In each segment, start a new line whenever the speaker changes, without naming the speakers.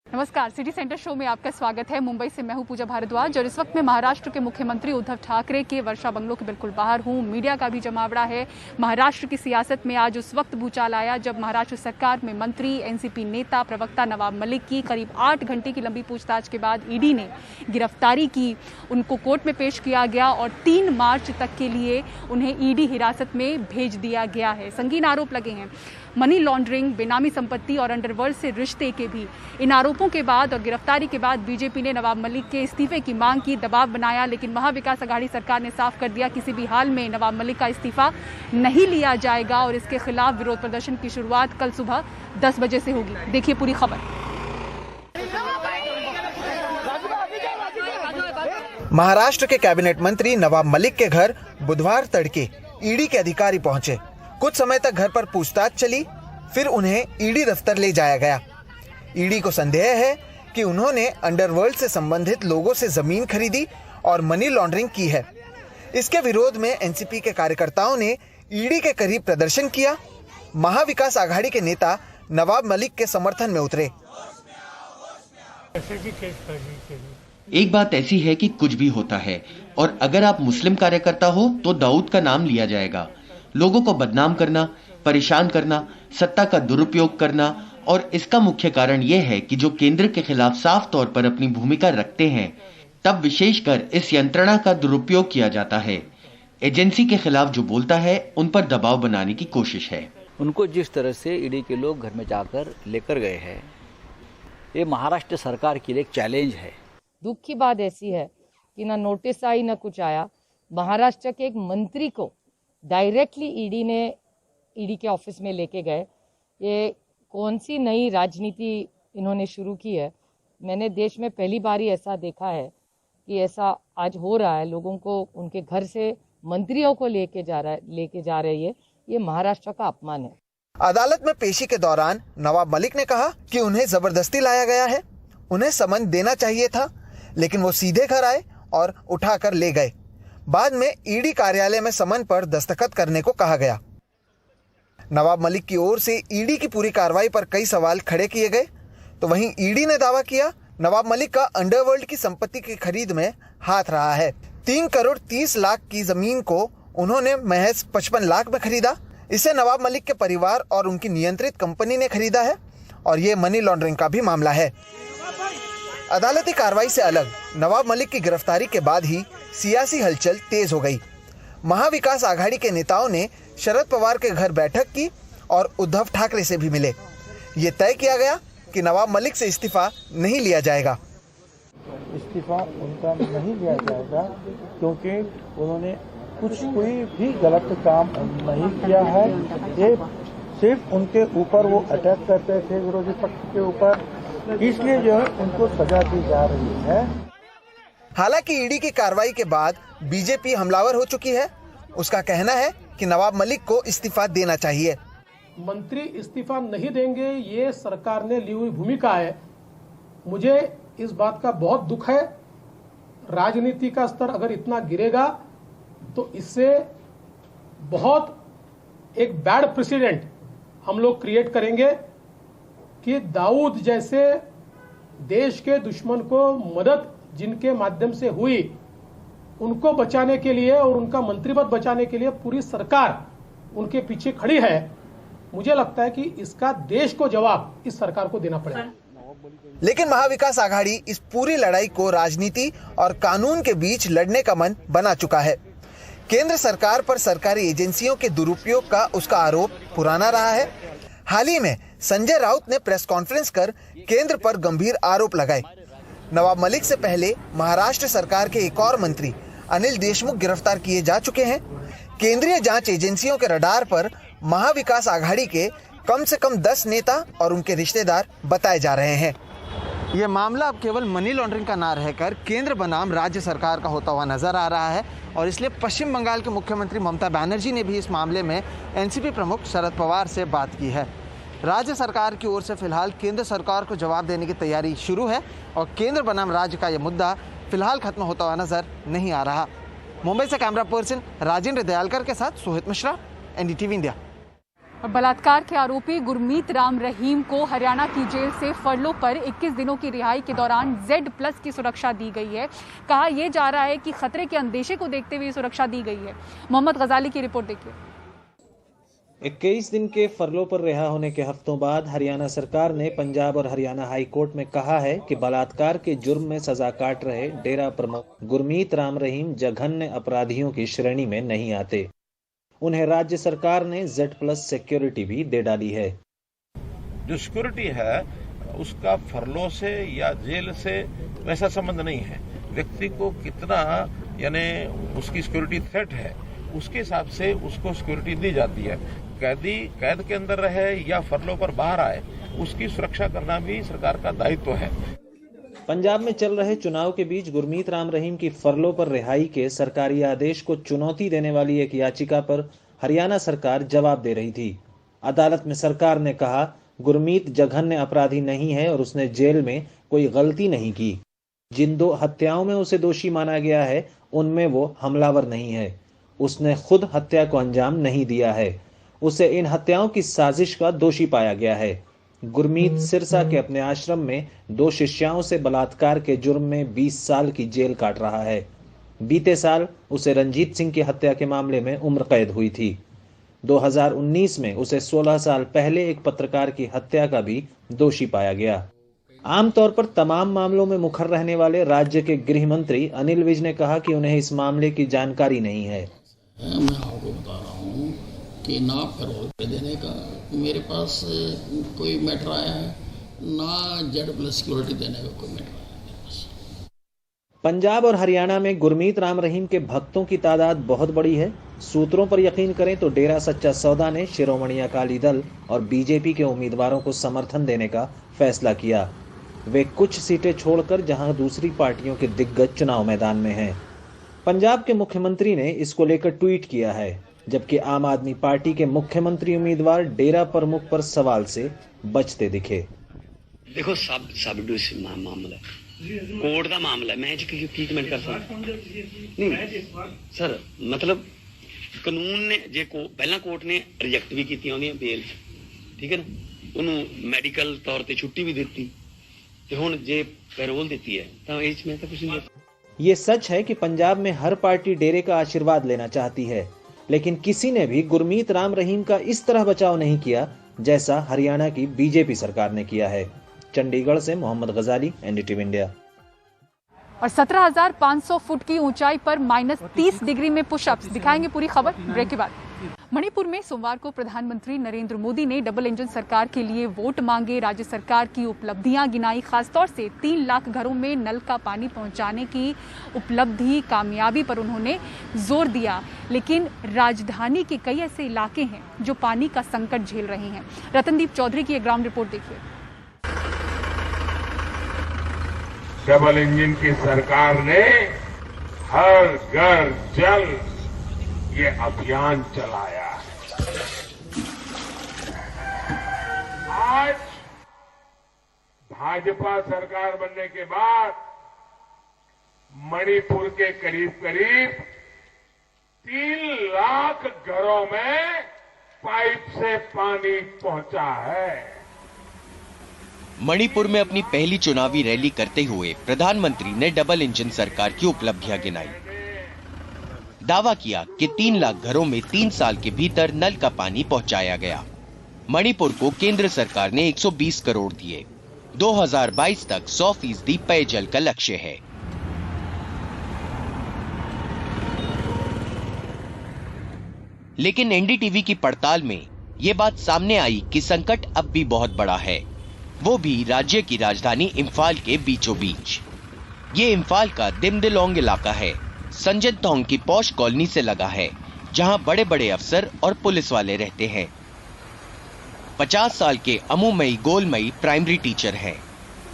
नमस्कार, city centre show में आपका स्वागत है। मुंबई से मैं हूं पूजा भारद्वाज और इस वक्त मैं महाराष्ट्र के मुख्यमंत्री उद्धव ठाकरे के वर्षा बंगलों के बिल्कुल बाहर हूं। मीडिया का भी जमावड़ा है। महाराष्ट्र की सियासत में आज उस वक्त भूचाल आया जब महाराष्ट्र सरकार में मंत्री, एनसीपी नेता, प्रवक्ता नवाब मलिक की करीब 8 घंटे की लंबी पूछताछ के बाद ईडी ने गिरफ्तारी की। उनको कोर्ट में पेश किया गया और 3 मार्च तक के लिए उन्हें ईडी हिरासत में भेज दिया गया है। संगीन आरोप लगे हैं, मनी लॉन्ड्रिंग, बेनामी संपत्ति और अंडरवर्ल्ड से रिश्ते के भी। इन आरोपों के बाद और गिरफ्तारी के बाद बीजेपी ने नवाब मलिक के इस्तीफे की मांग की, दबाव बनाया, लेकिन महाविकास अघाड़ी सरकार ने साफ कर दिया किसी भी हाल में नवाब मलिक का इस्तीफा नहीं लिया जाएगा और इसके खिलाफ विरोध प्रदर्शन की शुरुआत कल सुबह 10 बजे से होगी। देखिए पूरी खबर।
महाराष्ट्र के कैबिनेट मंत्री नवाब मलिक के घर बुधवार तड़के ईडी के अधिकारी पहुंचे। कुछ समय तक घर पर पूछताछ चली, फिर उन्हें ईडी दफ्तर ले जाया गया। ईडी को संदेह है कि उन्होंने अंडरवर्ल्ड से संबंधित लोगों से जमीन खरीदी और मनी लॉन्ड्रिंग की है। इसके विरोध में एनसीपी के कार्यकर्ताओं ने ईडी के करीब प्रदर्शन किया। महाविकास आघाड़ी के नेता नवाब मलिक के समर्थन में उतरे।
एक बात ऐसी है कि कुछ भी होता है और अगर आप मुस्लिम कार्यकर्ता हो तो दाऊद का नाम लिया जाएगा। लोगों को बदनाम करना, परेशान करना, सत्ता का दुरुपयोग करना और इसका मुख्य कारण यह है कि जो केंद्र के खिलाफ साफ तौर पर अपनी भूमिका रखते हैं, तब विशेषकर इस यंत्रणा का दुरुपयोग किया जाता है। एजेंसी के खिलाफ जो बोलता है उन पर दबाव बनाने की कोशिश है।
उनको जिस तरह से ईडी के लोग घर में जाकर लेकर गए हैं, ये महाराष्ट्र सरकार के लिए एक चैलेंज है।
दुख की बात ऐसी है कि ना नोटिस आई ना कुछ आया। महाराष्ट्र के एक मंत्री को डायरेक्टली ईडी के ऑफिस में लेके गए। ये कौन सी नई राजनीति इन्होंने शुरू की है? मैंने देश में पहली बार ही ऐसा देखा है कि ऐसा आज हो रहा है। लोगों को उनके घर से मंत्रियों को लेके जा रहे हैं। ये महाराष्ट्र का अपमान है।
अदालत में पेशी के दौरान नवाब मलिक ने कहा कि उन्हें जबरदस्ती लाया गया है। उन्हें समन देना चाहिए था, लेकिन वो सीधे घर आए और उठाकर ले गए। बाद में ईडी कार्यालय में समन पर दस्तखत करने को कहा गया। नवाब मलिक की ओर से ईडी की पूरी कार्रवाई पर कई सवाल खड़े किए गए, तो वहीं ईडी ने दावा किया नवाब मलिक का अंडरवर्ल्ड की संपत्ति की खरीद में हाथ रहा है। 3 करोड़ 30 लाख की जमीन को उन्होंने महज 55 लाख में खरीदा। इसे नवाब मलिक के परिवार और उनकी नियंत्रित कंपनी ने खरीदा है और ये मनी लॉन्ड्रिंग का भी मामला है। अदालती कार्रवाई से अलग नवाब मलिक की गिरफ्तारी के बाद ही सियासी हलचल तेज हो गई। महाविकास आघाड़ी के नेताओं ने शरद पवार के घर बैठक की और उद्धव ठाकरे से भी मिले। ये तय किया गया कि नवाब मलिक से इस्तीफा नहीं लिया जाएगा।
इस्तीफा उनका नहीं लिया जाएगा क्योंकि उन्होंने कोई भी गलत काम नहीं किया है। ये सिर्फ उनके ऊपर वो अटैक करते थे, विरोधी पक्ष के ऊपर, इसलिए जो है उनको सजा दी जा रही है।
हालांकि ईडी की कार्रवाई के बाद बीजेपी हमलावर हो चुकी है। उसका कहना है कि नवाब मलिक को इस्तीफा देना चाहिए।
मंत्री इस्तीफा नहीं देंगे, ये सरकार ने ली हुई भूमिका है। मुझे इस बात का बहुत दुख है। राजनीति का स्तर अगर इतना गिरेगा तो इससे बहुत एक बैड प्रेसिडेंट हम लोग क्रिएट करेंगे कि दाऊद जैसे देश के दुश्मन को मदद जिनके माध्यम से हुई, उनको बचाने के लिए और उनका मंत्री पद बचाने के लिए पूरी सरकार उनके पीछे खड़ी है। मुझे लगता है कि इसका देश को जवाब इस सरकार को देना पड़ेगा।
लेकिन महाविकास आघाड़ी इस पूरी लड़ाई को राजनीति और कानून के बीच लड़ने का मन बना चुका है। केंद्र सरकार पर सरकारी एजेंसियों के दुरुपयोग का उसका आरोप पुराना रहा है। हाल ही में संजय राउत ने प्रेस कॉन्फ्रेंस कर केंद्र पर गंभीर आरोप लगाए। नवाब मलिक से पहले महाराष्ट्र सरकार के एक और मंत्री अनिल देशमुख गिरफ्तार किए जा चुके हैं। केंद्रीय जांच एजेंसियों के रडार पर महाविकास आघाड़ी के कम से कम 10 नेता और उनके रिश्तेदार बताए जा रहे हैं। ये मामला अब केवल मनी लॉन्ड्रिंग का ना रहकर केंद्र बनाम राज्य सरकार का होता हुआ नजर आ रहा है और इसलिए पश्चिम बंगाल के मुख्यमंत्री ममता बनर्जी ने भी इस मामले में एनसीपी प्रमुख शरद पवार से बात की है। राज्य सरकार की ओर से फिलहाल केंद्र सरकार को जवाब देने की तैयारी शुरू है और केंद्र बनाम राज्य का यह मुद्दा फिलहाल खत्म होता हुआ नजर नहीं आ रहा। मुंबई से कैमरा पर्सन राजेंद्र दयालकर के साथ सोहित मिश्रा, एनडीटीवी इंडिया।
और बलात्कार के आरोपी गुरमीत राम रहीम को हरियाणा की जेल से फरलो पर 21 दिनों की रिहाई के दौरान Z+ की सुरक्षा दी गई है। कहा यह जा रहा है कि खतरे के अंदेशे को देखते हुए सुरक्षा दी गई है। मोहम्मद गजाली की रिपोर्ट देखिए।
21 दिन के फरलो पर रिहा होने के हफ्तों बाद हरियाणा सरकार ने पंजाब और हरियाणा हाई कोर्ट में कहा है कि बलात्कार के जुर्म में सजा काट रहे डेरा प्रमुख गुरमीत राम रहीम जघन्य अपराधियों की श्रेणी में नहीं आते। उन्हें राज्य सरकार ने Z+ सिक्योरिटी भी दे डाली है।
जो सिक्योरिटी है उसका फरलो से या जेल से वैसा संबंध नहीं है। व्यक्ति को कितना यानी उसकी सिक्योरिटी थ्रेट है उसके हिसाब से उसको सिक्योरिटी दी जाती है। कैदी कैद के अंदर रहे या फरलो पर बाहर आए उसकी सुरक्षा करना भी सरकार का दायित्व है।
पंजाब में चल रहे चुनाव के बीच गुरमीत राम रहीम की फरलो पर रिहाई के सरकारी आदेश को चुनौती देने वाली एक याचिका पर हरियाणा सरकार जवाब दे रही थी। अदालत में सरकार ने कहा गुरमीत जघन्य अपराधी नहीं है और उसने जेल में कोई गलती नहीं की। जिन 2 हत्याओं में उसे दोषी माना गया है उनमें वो हमलावर नहीं है। उसने खुद हत्या को अंजाम नहीं दिया है। उसे इन हत्याओं की साजिश का दोषी पाया गया है। गुरमीत सिरसा के अपने आश्रम में 2 शिष्याओं से बलात्कार के जुर्म में 20 साल की जेल काट रहा है। बीते साल उसे रंजीत सिंह की हत्या के मामले में उम्र कैद हुई थी। 2019 में उसे 16 साल पहले एक पत्रकार की हत्या का भी दोषी पाया गया। आमतौर पर तमाम मामलों में मुखर रहने वाले राज्य के गृह मंत्री अनिल विज ने कहा कि उन्हें इस मामले की जानकारी नहीं है।
मैं आपको बता रहा हूँ कि ना पैरोल पे देने का मेरे पास कोई मैटर आया है, ना Z+ सिक्योरिटी देने का कोई मैटर आया है।
पंजाब और हरियाणा में गुरमीत राम रहीम के भक्तों की तादाद बहुत बड़ी है। सूत्रों पर यकीन करें तो डेरा सच्चा सौदा ने शिरोमणि अकाली दल और बीजेपी के उम्मीदवारों को समर्थन देने का फैसला किया। वे कुछ सीटें छोड़कर जहां दूसरी पार्टियों के दिग्गज चुनाव मैदान में हैं। पंजाब के मुख्यमंत्री ने इसको लेकर ट्वीट किया है, जबकि आम आदमी पार्टी के मुख्यमंत्री उम्मीदवार डेरा प्रमुख पर सवाल से बचते दिखे।
देखो सब मामला कोर्ट का मामला है, मैं की कमेंट कर सकता नहीं सर। मतलब कानून ने जे को पहला कोर्ट ने रिजेक्ट भी की बेल, ठीक है ना, उन्होंने मैडिकल तौर पर छुट्टी भी दी ते हुण जे पैरोल दी है तो इस में तो कुछ नहीं।
ये सच है कि पंजाब में हर पार्टी डेरे का आशीर्वाद लेना चाहती है, लेकिन किसी ने भी गुरमीत राम रहीम का इस तरह बचाव नहीं किया जैसा हरियाणा की बीजेपी सरकार ने किया है। चंडीगढ़ से मोहम्मद गजाली, NDTV इंडिया।
और 17,500 फुट की ऊंचाई पर -30 डिग्री में पुशअप्स। दिखाएंगे पूरी खबर ब्रेक के बाद। मणिपुर में सोमवार को प्रधानमंत्री नरेंद्र मोदी ने डबल इंजन सरकार के लिए वोट मांगे। राज्य सरकार की उपलब्धियां गिनाई, खासतौर से 3 लाख घरों में नल का पानी पहुंचाने की उपलब्धि, कामयाबी पर उन्होंने जोर दिया। लेकिन राजधानी के कई ऐसे इलाके हैं जो पानी का संकट झेल रहे हैं। रतनदीप चौधरी की एक ग्राउंड रिपोर्ट देखिए।
डबल इंजन की सरकार ने हर घर जल ये अभियान चलाया है। आज भाजपा सरकार बनने के बाद मणिपुर के करीब 3 लाख घरों में पाइप से पानी पहुंचा है।
मणिपुर में अपनी पहली चुनावी रैली करते हुए प्रधानमंत्री ने डबल इंजन सरकार की उपलब्धियां गिनाई। दावा किया कि 3 लाख घरों में 3 साल के भीतर नल का पानी पहुंचाया गया। मणिपुर को केंद्र सरकार ने 120 करोड़ दिए। 2022 तक 100% पेयजल का लक्ष्य है। लेकिन NDTV की पड़ताल में ये बात सामने आई कि संकट अब भी बहुत बड़ा है, वो भी राज्य की राजधानी इम्फाल के बीचों बीच। ये इम्फाल का दिमदिलोंग इलाका है। संजनथोंग की पॉश कॉलोनी से लगा है, जहां बड़े बड़े अफसर और पुलिस वाले रहते हैं। 50 साल के अमुमई गोलमई प्राइमरी टीचर हैं।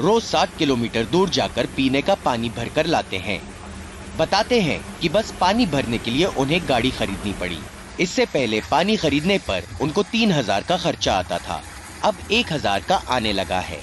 रोज 7 किलोमीटर दूर जाकर पीने का पानी भरकर लाते हैं। बताते हैं कि बस पानी भरने के लिए उन्हें गाड़ी खरीदनी पड़ी। इससे पहले पानी खरीदने पर उनको 3000 का खर्चा आता था, अब 1000 का आने लगा है।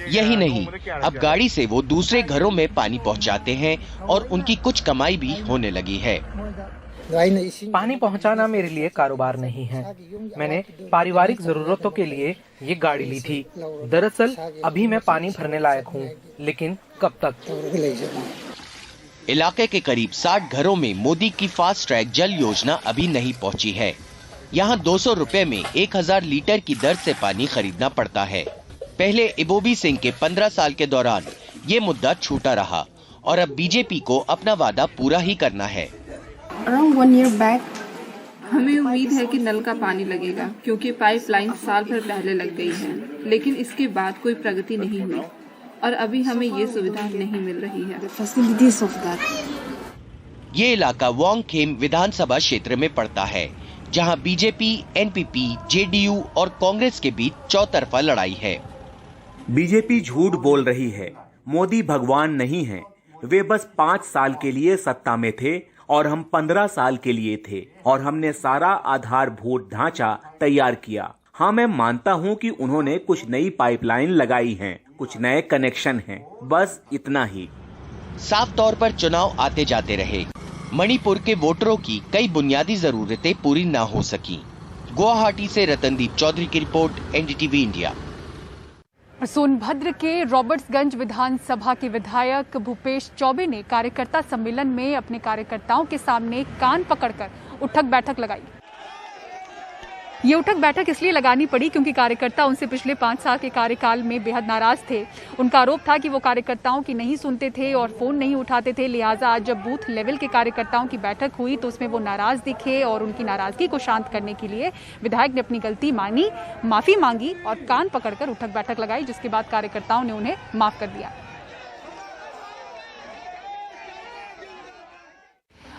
यही नहीं, अब गाड़ी से वो दूसरे घरों में पानी पहुंचाते हैं और उनकी कुछ कमाई भी होने लगी है।
पानी पहुंचाना मेरे लिए कारोबार नहीं है। मैंने पारिवारिक जरूरतों के लिए ये गाड़ी ली थी। दरअसल अभी मैं पानी भरने लायक हूँ, लेकिन कब तक?
इलाके के करीब 60 घरों में मोदी की फास्ट ट्रैक जल योजना अभी नहीं पहुंची है। यहाँ 200 रुपए में 1000 लीटर की दर से पानी खरीदना पड़ता है। पहले इबोबी सिंह के 15 साल के दौरान ये मुद्दा छूटा रहा और अब बीजेपी को अपना वादा पूरा ही करना है।
अराउंड 1 year बैक हमें उम्मीद है कि नल का पानी लगेगा, क्योंकि पाइपलाइन साल भर पहले लग गई है, लेकिन इसके बाद कोई प्रगति नहीं हुई और अभी हमें ये सुविधा नहीं मिल रही है।
ये इलाका वांगखेम विधानसभा क्षेत्र में पड़ता है, जहां बीजेपी, एनपीपी, जेडीयू और कांग्रेस के बीच चौतरफा लड़ाई है।
बीजेपी झूठ बोल रही है। मोदी भगवान नहीं है। वे बस 5 साल के लिए सत्ता में थे और हम 15 साल के लिए थे और हमने सारा आधारभूत ढांचा तैयार किया। हाँ, मैं मानता हूँ कि उन्होंने कुछ नई पाइपलाइन लगाई हैं, कुछ नए कनेक्शन हैं, बस इतना ही।
साफ तौर पर चुनाव आते जाते रहे। मणिपुर के वोटरों की कई बुनियादी जरूरतें पूरी ना हो सकी। गुवाहाटी से रतनदीप चौधरी की रिपोर्ट, एनडीटीवी इंडिया।
सोनभद्र के रॉबर्ट्सगंज विधानसभा के विधायक भूपेश चौबे ने कार्यकर्ता सम्मेलन में अपने कार्यकर्ताओं के सामने कान पकड़कर उठक बैठक लगाई। ये उठक बैठक इसलिए लगानी पड़ी क्योंकि कार्यकर्ता उनसे पिछले 5 साल के कार्यकाल में बेहद नाराज थे। उनका आरोप था कि वो कार्यकर्ताओं की नहीं सुनते थे और फोन नहीं उठाते थे। लिहाजा आज जब बूथ लेवल के कार्यकर्ताओं की बैठक हुई तो उसमें वो नाराज दिखे और उनकी नाराजगी को शांत करने के लिए विधायक ने अपनी गलती मानी, माफी मांगी और कान पकड़कर उठक बैठक लगाई, जिसके बाद कार्यकर्ताओं ने उन्हें माफ कर दिया।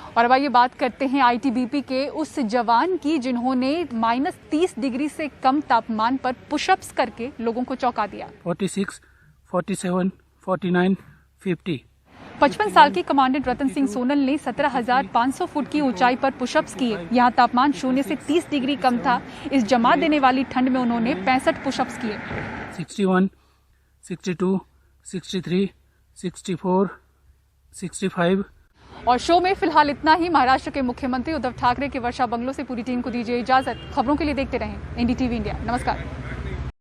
और अब आइए बात करते हैं आईटीबीपी के उस जवान की जिन्होंने -30 डिग्री से कम तापमान पर पुशअप्स करके लोगों को चौंका दिया।
46, 47, 49, 50।
55 साल की कमांडेंट रतन सिंह सोनल ने 17,500 फुट की ऊंचाई पर पुशअप्स किए। यहाँ तापमान 0 से 30 डिग्री कम था। इस जमा देने वाली ठंड में उन्होंने 65 पुशअप्स किए।
61, 62, 63, 64, 65।
और शो में फिलहाल इतना ही। महाराष्ट्र के मुख्यमंत्री उद्धव ठाकरे के वर्षा बंगलो से पूरी टीम को दीजिए इजाजत। खबरों के लिए देखते रहें एनडीटीवी इंडिया। नमस्कार।